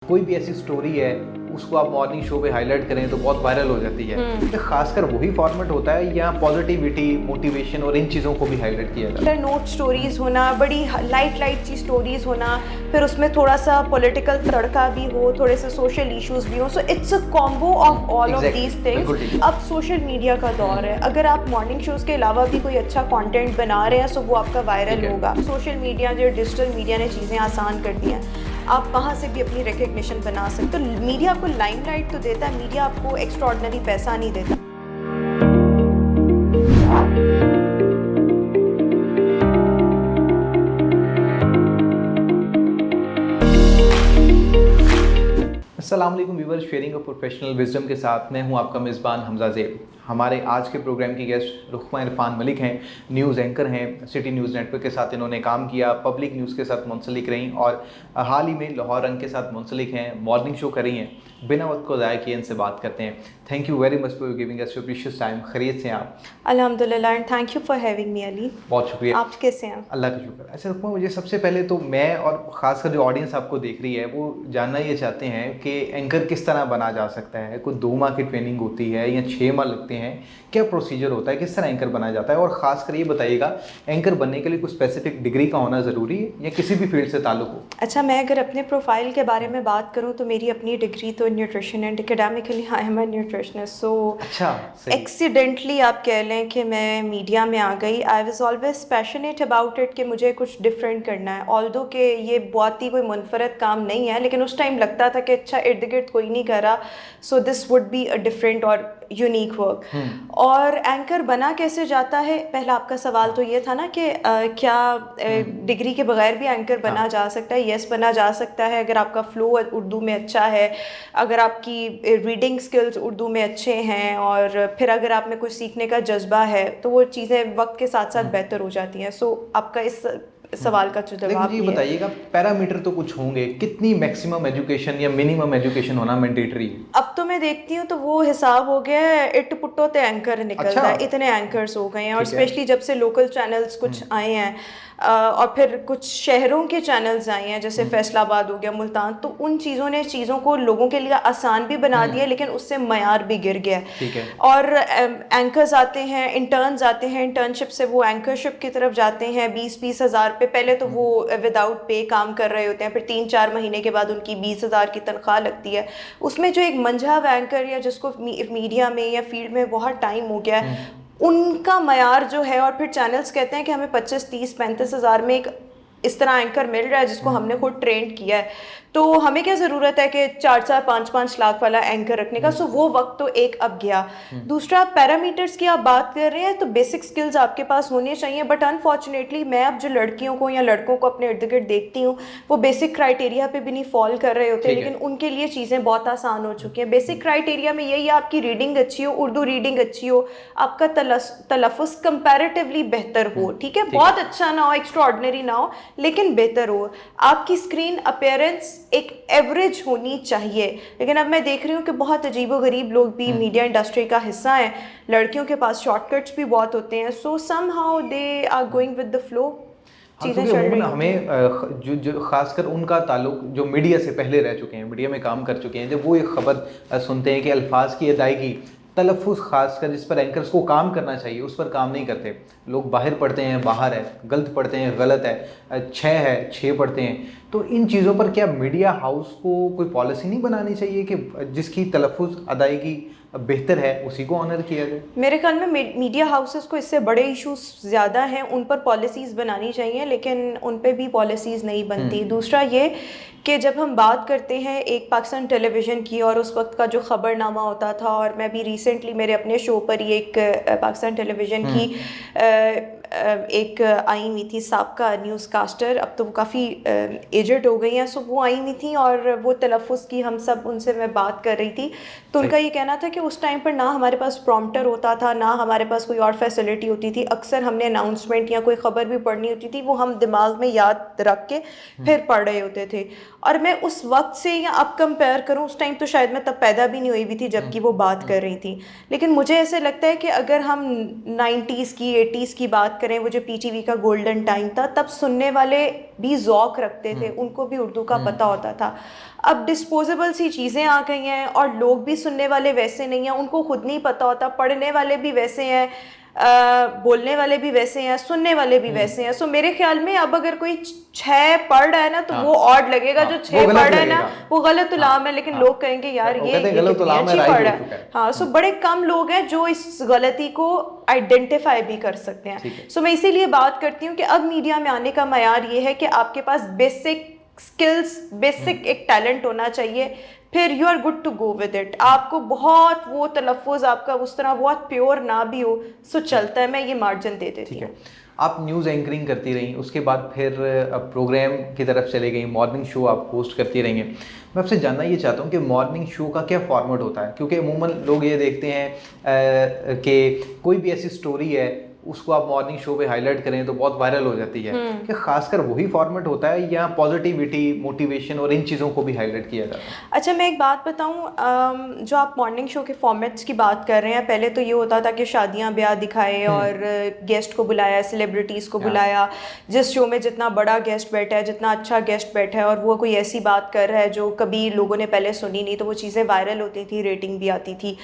कोई भी ऐसी स्टोरी है उसको आप मॉर्निंग शो पे हाईलाइट करें तो बहुत वायरल हो जाती है। तो खासकर वही फॉर्मेट होता है यहाँ पॉजिटिविटी, मोटिवेशन और इन चीज़ों को भी हाईलाइट किया जाता है। नोट स्टोरीज होना, बड़ी लाइट सी स्टोरीज होना, फिर उसमें थोड़ा सा पॉलिटिकल तड़का भी हो, थोड़े से सोशल इश्यूज भी हो। So it's a combo of all of these things. अब सोशल मीडिया का दौर है, अगर आप मॉर्निंग शोज के अलावा भी कोई अच्छा कंटेंट बना रहे हैं तो वो आपका वायरल होगा। सोशल मीडिया जो डिजिटल मीडिया ने चीज़ें आसान कर दी हैं, आप वहाँ से भी अपनी रिकग्निशन बना सकते हो। तो मीडिया आपको लाइमलाइट तो देता है, मीडिया आपको एक्स्ट्रॉर्डिनरी पैसा नहीं देता। अस्सलाम वालेकुम viewers, sharing a professional wisdom के साथ मैं हूं आपका मेज़बान हमजा ज़ेब। हमारे आज के प्रोग्राम की गेस्ट रुखमा इरफान मलिक हैं, न्यूज़ एंकर हैं। सिटी न्यूज़ नेटवर्क के साथ इन्होंने काम किया, पब्लिक न्यूज़ के साथ मुंसलिक रहीं और हाल ही में लाहौर रंग के साथ मुंसलिक हैं, मॉर्निंग शो कर रही हैं। बिना वक्त को ज़ाया किए इनसे बात करते हैं। Thank you very much for giving us your precious time. खैरियत से हैं आप? अल्हम्दुलिल्लाह and thank you for having me Ali. बहुत शुक्रिया। आप कैसे हैं? अल्लाह का शुक्र। अच्छा रुकमा, मुझे सबसे पहले तो मैं और ख़ासकर जो ऑडियंस आपको देख रही है वो जानना ये चाहते हैं कि एंकर किस तरह बना जा सकता है। कोई 2 माह की ट्रेनिंग होती है या 6 माह लगते हैं? क्या प्रोसीजर होता है, किस तरह एंकर बना जाता है? और ख़ासकर ये बताइएगा, एंकर बनने के लिए कोई स्पेसिफिक डिग्री का होना ज़रूरी है या किसी भी फील्ड से ताल्लुक़ हो? अच्छा, मैं अगर अपने प्रोफाइल के बारे में बात करूं तो मेरी अपनी डिग्री तो nutrition and academically I am a nutritionist. So अच्छा, सही। एक्सीडेंटली आप कह लें कि मैं मीडिया में आ गई। I was always passionate about it कि मुझे कुछ डिफरेंट करना है। ऑल्दो कि ये बहुत ही कोई मुनफरद काम नहीं है, लेकिन उस टाइम लगता था कि अच्छा इर्द गिर्द कोई नहीं कर रहा, so this would be a different और यूनिक वर्क। और एंकर बना कैसे जाता है, पहला आपका सवाल तो ये था ना कि क्या डिग्री के बगैर भी एंकर बना जा सकता है? यस, बना जा सकता है अगर आपका फ्लो उर्दू में अच्छा है, अगर आपकी रीडिंग स्किल्स उर्दू में अच्छे हैं, और फिर अगर आप में कुछ सीखने का जज्बा है तो वो चीज़ें वक्त के साथ साथ बेहतर हो जाती हैं। सो आपका इस सवाल का जो लेकिन जवाब मुझे ये ये है। बताइएगा, पैरामीटर तो कुछ होंगे, कितनी मैक्सिमम एजुकेशन या मिनिमम एजुकेशन होना मैंडेटरी है? अब तो मैं देखती हूँ तो वो हिसाब हो गया है, इट पुट्टो ते एंकर निकलता है। अच्छा, इतने एंकर्स हो गए हैं, और ठीक है। स्पेशली जब से लोकल चैनल्स कुछ आए हैं, और फिर कुछ शहरों के चैनल्स आए हैं जैसे फैसलाबाद हो गया, मुल्तान, तो उन चीज़ों ने चीज़ों को लोगों के लिए आसान भी बना दिया, लेकिन उससे मयार भी गिर गया है। ठीक है। और एंकर्स आते हैं, इंटर्न्स आते हैं, इंटर्नशिप से वो एंकरशिप की तरफ जाते हैं 20-20 हज़ार पे। पहले तो वो विदाउट पे काम कर रहे होते हैं, फिर 3-4 महीने के बाद उनकी 20 हज़ार की तनख्वाह लगती है। उसमें जो एक मंझा एंकर या जिसको मीडिया में या फील्ड में बहुत टाइम हो गया है, उनका मयार जो है, और फिर चैनल्स कहते हैं कि हमें 25-30-35 हज़ार में एक इस तरह एंकर मिल रहा है जिसको हमने खुद ट्रेंड किया है, तो हमें क्या ज़रूरत है कि 4-4 5-5 लाख वाला एंकर रखने का। सो वो वक्त तो एक अब गया। दूसरा, पैरामीटर्स की आप बात कर रहे हैं तो बेसिक स्किल्स आपके पास होने चाहिए, बट अनफॉर्चुनेटली मैं अब जो लड़कियों को या लड़कों को अपने इर्द गिर्द देखती हूँ वो बेसिक क्राइटेरिया पे भी नहीं फॉल कर रहे होते, लेकिन उनके लिए चीज़ें बहुत आसान हो चुकी हैं। बेसिक क्राइटेरिया में यही है, आपकी रीडिंग अच्छी हो, उर्दू रीडिंग अच्छी हो, आपका तलफ़ुज़ कंपैरेटिवली बेहतर हो, ठीक है, बहुत अच्छा ना हो, एक्स्ट्राऑर्डिनरी ना हो, लेकिन बेहतर हो। आपकी स्क्रीन अपीयरेंस एक एवरेज होनी चाहिए। लेकिन अब मैं देख रही हूँ कि बहुत अजीबोगरीब लोग भी मीडिया इंडस्ट्री का हिस्सा हैं, लड़कियों के पास शॉर्टकट्स भी बहुत होते हैं, so somehow they are going with the flow. हाँ, चीज़ें क्योंकि चल अमूमन रही होती हैं। हमें जो खासकर उनका ताल्लुक जो मीडिया से पहले रह चुके हैं, मीडिया में काम कर चुके हैं, जब वो एक खबर सुनते हैं कि अल्फाज की अदायगी, तलफ़ुज़ खासकर जिस पर एंकर्स को काम करना चाहिए उस पर काम नहीं करते। लोग बाहर पढ़ते हैं बाहर है, गलत पढ़ते हैं गलत है, 6 है 6 पढ़ते हैं। तो इन चीज़ों पर क्या मीडिया हाउस को कोई पॉलिसी नहीं बनानी चाहिए कि जिसकी तलफ़ुज़ अदायगी बेहतर है उसी को ऑनर किया जाए? मेरे ख्याल में मीडिया हाउसेस को इससे बड़े इश्यूज ज़्यादा हैं, उन पर पॉलिसीज़ बनानी चाहिए, लेकिन उन पे भी पॉलिसीज़ नहीं बनती। दूसरा ये कि जब हम बात करते हैं एक पाकिस्तान टेलीविज़न की और उस वक्त का जो ख़बरनामा होता था, और मैं भी रिसेंटली मेरे अपने शो पर ही एक पाकिस्तान टेलीविज़न की एक आई हुई थी साबका न्यूज़ कास्टर, अब तो वो काफ़ी एजड हो गई हैं, सो वो आई हुई थी और वो तलफ़ुज़ की हम सब उनसे मैं बात कर रही थी, तो उनका ये कहना था कि उस टाइम पर ना हमारे पास प्रॉम्प्टर होता था, ना हमारे पास कोई और फैसिलिटी होती थी। अक्सर हमने अनाउंसमेंट या कोई ख़बर भी पढ़नी होती थी, वो हम दिमाग में याद रख के फिर पढ़ रहे होते थे। और मैं उस वक्त से या अब कंपेयर करूं, उस टाइम तो शायद मैं तब पैदा भी नहीं हुई भी थी जबकि वो बात कर रही थी, लेकिन मुझे ऐसे लगता है कि अगर हम 90s की 80s की बात करें, वो जो पीटीवी का गोल्डन टाइम था, तब सुनने वाले भी ज़ौक़ रखते थे, उनको भी उर्दू का पता होता था। अब डिस्पोजेबल सी चीज़ें आ गई हैं और लोग भी सुनने वाले वैसे नहीं हैं, उनको खुद नहीं पता होता, पढ़ने वाले भी वैसे हैं, बोलने वाले भी वैसे हैं, सुनने वाले भी वैसे हैं। सो मेरे ख्याल में अब अगर कोई 6 पढ़ रहा है ना तो वो ऑड लगेगा, जो 6 पढ़ रहा है ना वो गलत उलाम है, लेकिन लोग कहेंगे यार ये कितनी अच्छी पढ़ रहा है। हाँ, सो बड़े कम लोग हैं जो इस गलती को आइडेंटिफाई भी कर सकते हैं। सो मैं इसीलिए बात करती हूँ कि अब मीडिया में आने का मयार ये है कि आपके पास बेसिक स्किल्स, बेसिक एक टैलेंट होना चाहिए, फिर you are good to go with it. आपको बहुत वो तलफ़ुज़ आपका उस तरह बहुत प्योर ना भी हो, सो चलता है, मैं ये मार्जिन दे देती हूँ। आप न्यूज़ एंकरिंग करती रहीं, उसके बाद फिर प्रोग्राम की तरफ चले गई, मॉर्निंग शो आप होस्ट करती रहेंगे। मैं आपसे जानना ये चाहता हूँ कि मॉर्निंग शो का क्या फॉर्मेट होता है, क्योंकि अमूमन लोग ये देखते हैं कि कोई भी ऐसी स्टोरी है उसको आप मॉर्निंग शो पे हाईलाइट करें तो बहुत वायरल हो जाती है, कि खासकर वही फॉर्मेट होता है या पॉजिटिविटी, मोटिवेशन और इन चीज़ों को भी हाईलाइट किया जाता है? अच्छा, मैं एक बात बताऊं, जो आप मॉर्निंग शो के फॉर्मेट्स की बात कर रहे हैं, पहले तो ये होता था कि शादियां ब्याह दिखाए और गेस्ट को बुलाया, सेलिब्रिटीज़ को बुलाया, जिस शो में जितना बड़ा गेस्ट बैठा है, जितना अच्छा गेस्ट बैठा है और वो कोई ऐसी बात कर रहा है जो कभी लोगों ने पहले सुनी नहीं, तो वो चीज़ें वायरल होती थी, रेटिंग भी आती थी।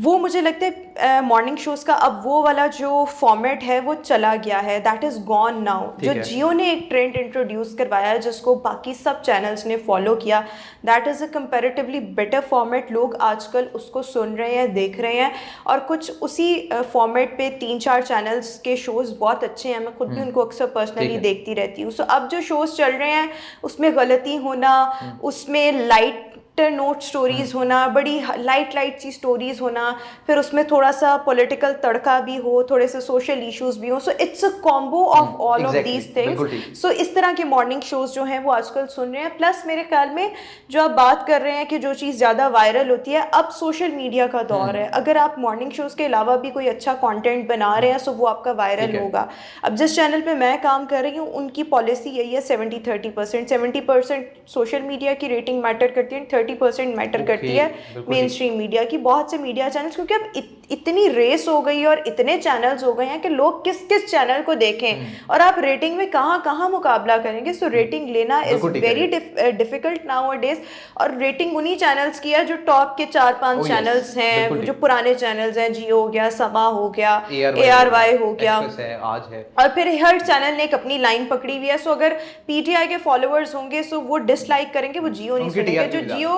वो मुझे लगता है मॉर्निंग शोज़ का अब वो वाला जो फॉर्मेट है वो चला गया है, दैट इज़ गॉन नाउ। जो जियो ने एक ट्रेंड इंट्रोड्यूस करवाया है जिसको बाकी सब चैनल्स ने फॉलो किया, that is a comparatively better format. लोग आजकल उसको सुन रहे हैं, देख रहे हैं, और कुछ उसी फॉर्मेट पे 3-4 चैनल्स के शोज़ बहुत अच्छे हैं, मैं खुद भी उनको अक्सर पर्सनली देखती रहती हूँ। सो अब जो शोज़ चल रहे हैं उसमें गलती होना, उसमें लाइट नोट स्टोरीज़ होना, बड़ी लाइट सी स्टोरीज़ होना, फिर उसमें थोड़ा सा पॉलिटिकल तड़का भी हो, थोड़े से सोशल इश्यूज भी हो, so it's a combo of all of these things. So इस तरह के मॉर्निंग शोज़ जो हैं वो आजकल सुन रहे हैं। प्लस मेरे ख्याल में जो आप बात कर रहे हैं कि जो चीज़ ज़्यादा वायरल होती है, अब सोशल मीडिया का दौर है। अगर आप मॉर्निंग शोज़ के अलावा भी कोई अच्छा कॉन्टेंट बना रहे हैं सो वो आपका वायरल होगा। अब जिस चैनल पर मैं काम कर रही हूँ उनकी पॉलिसी यही है 70-30%। 70% सोशल मीडिया की रेटिंग मैटर करती है, 30% मैटर करती है मेन स्ट्रीम मीडिया की। बहुत से मीडिया चैनल्स, क्योंकि अब इतनी रेस हो गई और इतने चैनल्स हो गए हैं कि लोग किस किस चैनल को देखें और आप रेटिंग में कहाँ मुकाबला करेंगे। सो रेटिंग लेना is very difficult now a days, और रेटिंग उन्हीं चैनल्स की है जो टॉप के 4-5 चैनल्स हैं, जो पुराने चैनल्स हैं, जियो हो गया, समा हो गया, ARY हो गया, आज है, और फिर हर चैनल ने एक अपनी लाइन पकड़ी हुई है। सो अगर PTI के फॉलोअर्स होंगे सो वो डिसलाइक करेंगे, वो जियो नहीं सुनेंगे। जो जियो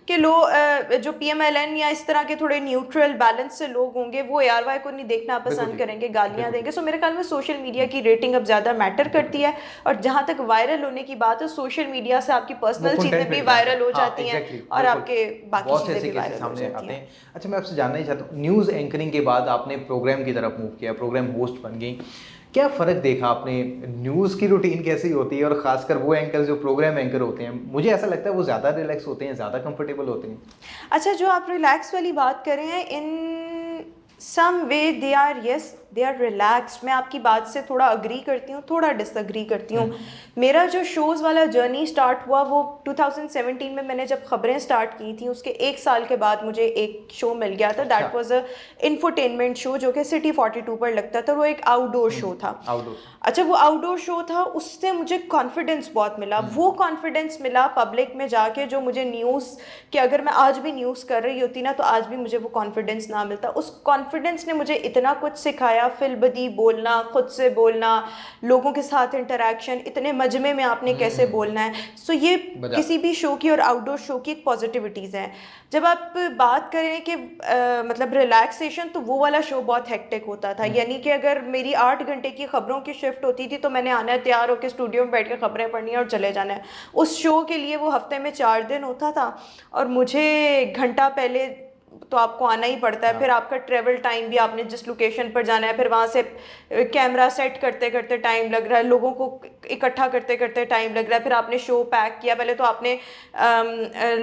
के लोग, जो PMLN या इस तरह के थोड़े न्यूट्रल बैलेंस से लोग होंगे, वो ARY को नहीं देखना पसंद करेंगे, गालियां देंगे। सो मेरे ख्याल में सोशल मीडिया की रेटिंग अब ज़्यादा मैटर करती है, और जहाँ तक वायरल होने की बात है, सोशल मीडिया से आपकी पर्सनल चीज़ें भी वायरल हो जाती हैं और आपके बाकी चीज़ें भी वायरल हो जाती हैं। अच्छा, मैं आपसे जानना ही चाहता हूँ, न्यूज़ एंकरिंग के बाद आपने प्रोग्राम की तरफ मूव किया, प्रोग्राम होस्ट बन गई, क्या फ़र्क देखा आपने? न्यूज़ की रूटीन कैसी होती है, और ख़ासकर वो एंकर जो प्रोग्राम एंकर होते हैं, मुझे ऐसा लगता है वो ज़्यादा रिलैक्स होते हैं, ज़्यादा कंफर्टेबल होते हैं। अच्छा, जो आप रिलैक्स वाली बात कर रहे हैं, इन सम वे दे आर रिलैक्स्ड। मैं आपकी बात से थोड़ा अग्री करती हूँ, थोड़ा डिसअग्री करती हूँ। मेरा जो शोज़ वाला जर्नी स्टार्ट हुआ वो 2017 में, मैंने जब खबरें स्टार्ट की थी उसके 1 साल के बाद मुझे एक शो मिल गया था। That was a infotainment show जो कि सिटी 42 पर लगता था। वो एक आउटडोर शो था। अच्छा, वो आउटडोर शो था, उससे मुझे कॉन्फिडेंस बहुत मिला। वो कॉन्फिडेंस मिला पब्लिक में जाके, जो मुझे न्यूज़ कि अगर मैं आज भी न्यूज़ कर रही होती ना तो आज भी मुझे वो कॉन्फिडेंस ना मिलता। उस कॉन्फिडेंस ने मुझे इतना कुछ सिखाया, फिलबदी बोलना, खुद से बोलना, लोगों के साथ इंटरेक्शन, इतने मजमे में आपने कैसे बोलना है। सो ये किसी भी शो की और आउटडोर शो की एक पॉजिटिविटीज़ हैं। जब आप बात करें कि मतलब रिलैक्सेशन, तो वो वाला शो बहुत हेक्टिक होता था। यानी कि अगर मेरी 8 घंटे की खबरों की शिफ्ट होती थी तो मैंने आना है, तैयार होकर स्टूडियो में बैठ कर खबरें पढ़नी है और चले जाना है। उस शो के लिए वो हफ्ते में 4 दिन होता था, और मुझे घंटा पहले तो आपको आना ही पड़ता है। फिर आपका ट्रेवल टाइम भी, आपने जिस लोकेशन पर जाना है, फिर वहाँ से कैमरा सेट करते करते टाइम लग रहा है, लोगों को इकट्ठा करते करते टाइम लग रहा है, फिर आपने शो पैक किया, पहले तो आपने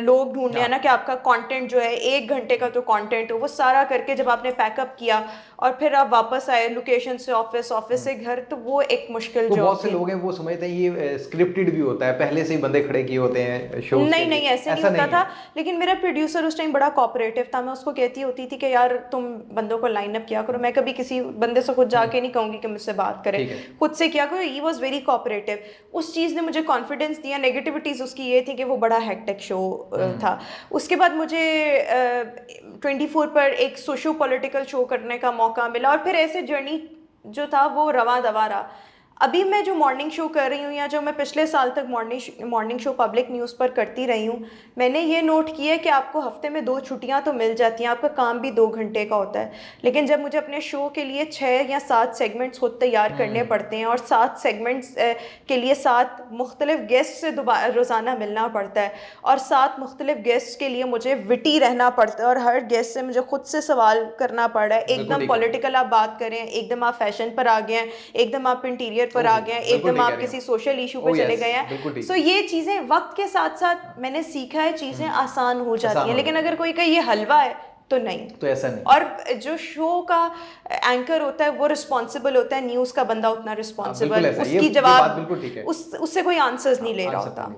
लोग ढूंढने हैं ना कि आपका कंटेंट जो है 1 घंटे का तो कंटेंट हो, वो सारा करके जब आपने पैकअप किया और फिर आप वापस आए लोकेशन से ऑफिस, ऑफिस से घर, तो वो एक मुश्किल तो जॉब बहुत से थी। लोग हैं वो समझते हैं ये स्क्रिप्टेड भी होता है, पहले से ही बंदे खड़े किए होते हैं शोज नहीं के नहीं, लिए, ऐसे नहीं होता था। लेकिन मेरा प्रोड्यूसर उस टाइम बड़ा कोऑपरेटिव था। मैं उसको कहती होती थी कि यार तुम बंदों को लाइन अप किया करो, मैं कभी किसी बंदे से खुद जाके नहीं कहूंगी कि मुझसे बात करे, ठीक है। खुद से किया करो। He was very cooperative. उस चीज़ ने मुझे कॉन्फिडेंस दिया। नेगेटिविटीज़ उसकी ये थी कि वो बड़ा हेक्टिक शो था। उसके बाद मुझे 24 पर एक सोशो पॉलिटिकल शो करने का मौका मिला, और फिर ऐसे जर्नी जो था वो रवां दवा रहा। अभी मैं जो मॉर्निंग शो कर रही हूँ, या जो मैं पिछले साल तक मॉर्निंग शो पब्लिक न्यूज़ पर करती रही हूँ, मैंने ये नोट किया है कि आपको हफ्ते में 2 छुट्टियाँ तो मिल जाती हैं, आपका काम भी 2 घंटे का होता है। लेकिन जब मुझे अपने शो के लिए 6 या 7 सेगमेंट्स खुद तैयार करने पड़ते हैं, और 7 सेगमेंट्स के लिए 7 मुख्तलिफ गेस्ट से रोज़ाना मिलना पड़ता है, और 7 मुख्तलिफ गेस्ट के लिए मुझे विटी रहना पड़ता है, और हर गेस्ट से मुझे खुद से सवाल करना पड़ रहा है। एकदम पॉलिटिकल आप बात करें, एकदम आप फैशन पर आ गए हैं, एकदम आप इंटीरियर पर आ गए हैं, एकदम आप किसी सोशल इशू पे चले गए हैं। सो ये चीज़ें वक्त के साथ साथ मैंने सीखा है, चीज़ें आसान हो जाती हैं। लेकिन अगर कोई का ये हलवा है तो नहीं, तो ऐसा नहीं। और जो शो का एंकर होता है वो रिस्पॉन्सिबल होता है, न्यूज़ का बंदा उतना रिस्पॉन्सिबल, उसकी जवाब उससे कोई आंसर्स नहीं ले रहा होता।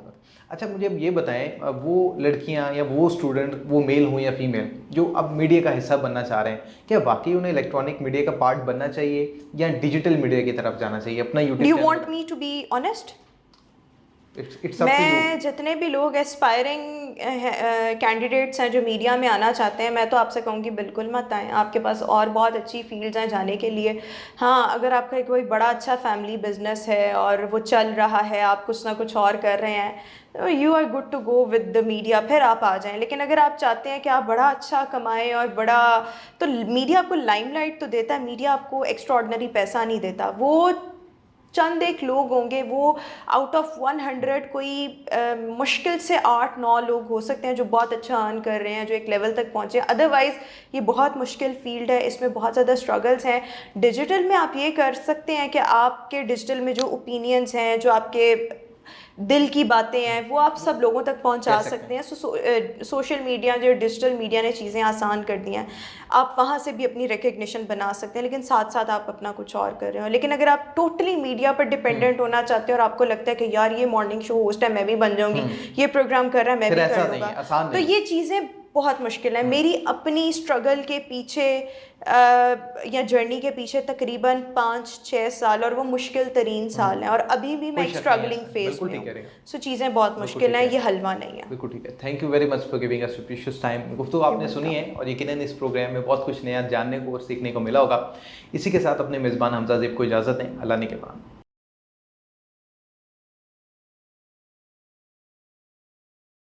अच्छा, मुझे अब ये बताएं, वो लड़कियां या वो स्टूडेंट, वो मेल हो या फीमेल, जो अब मीडिया का हिस्सा बनना चाह रहे हैं, क्या वाकई उन्हें इलेक्ट्रॉनिक मीडिया का पार्ट बनना चाहिए या डिजिटल मीडिया की तरफ जाना चाहिए? अपना YouTube, do you want me to be honest? मैं जितने भी लोग एस्पायरिंग कैंडिडेट्स हैं जो मीडिया में आना चाहते हैं, मैं तो आपसे कहूँगी बिल्कुल मत आएँ। आपके पास और बहुत अच्छी फील्ड्स हैं जाने के लिए। हाँ, अगर आपका कोई बड़ा अच्छा फैमिली बिजनेस है और वो चल रहा है, आप कुछ ना कुछ और कर रहे हैं, तो you are good to go with the media, फिर आप आ जाएं। लेकिन अगर आप चाहते हैं कि आप बड़ा अच्छा कमाएं और बड़ा, तो मीडिया आपको लाइमलाइट तो देता है, मीडिया आपको एक्स्ट्रॉर्डनरी पैसा नहीं देता। वो चंद एक लोग होंगे, वो आउट ऑफ 100 कोई मुश्किल से 8-9 लोग हो सकते हैं जो बहुत अच्छा अर्न कर रहे हैं, जो एक लेवल तक पहुँचे। अदरवाइज़ ये बहुत मुश्किल फील्ड है, इसमें बहुत ज़्यादा स्ट्रगल्स हैं। डिजिटल में आप ये कर सकते हैं कि आपके डिजिटल में जो ओपिनियंस हैं, जो आपके दिल की बातें हैं, वो आप सब लोगों तक पहुंचा सकते हैं। सोशल मीडिया, जो डिजिटल मीडिया ने चीज़ें आसान कर दी हैं, आप वहाँ से भी अपनी रिकग्निशन बना सकते हैं, लेकिन साथ साथ आप अपना कुछ और कर रहे हो। लेकिन अगर आप टोटली मीडिया पर डिपेंडेंट होना चाहते हो और आपको लगता है कि यार ये मॉर्निंग शो होस्ट है, मैं भी बन जाऊँगी, ये प्रोग्राम कर रहा है मैं भी कर लूँगा, तो ये चीज़ें बहुत मुश्किल है। मेरी अपनी स्ट्रगल के पीछे या जर्नी के पीछे तकरीबन 5-6 साल, और वो मुश्किल तरीन साल हैं, और अभी भी मैं एक स्ट्रगलिंग फेज में हूँ। सो चीज़ें बहुत मुश्किल हैं, ये हलवा नहीं है। बिल्कुल ठीक है। Thank you very much for giving us precious time. गुफ्तगू आपने सुनी है और यकीनन इस प्रोग्राम में बहुत कुछ नया जानने को और सीखने को मिला होगा। इसी के साथ अपने मेज़बान हमजा ज़ेब को इजाज़त दें। अल्लाह ने के बाद।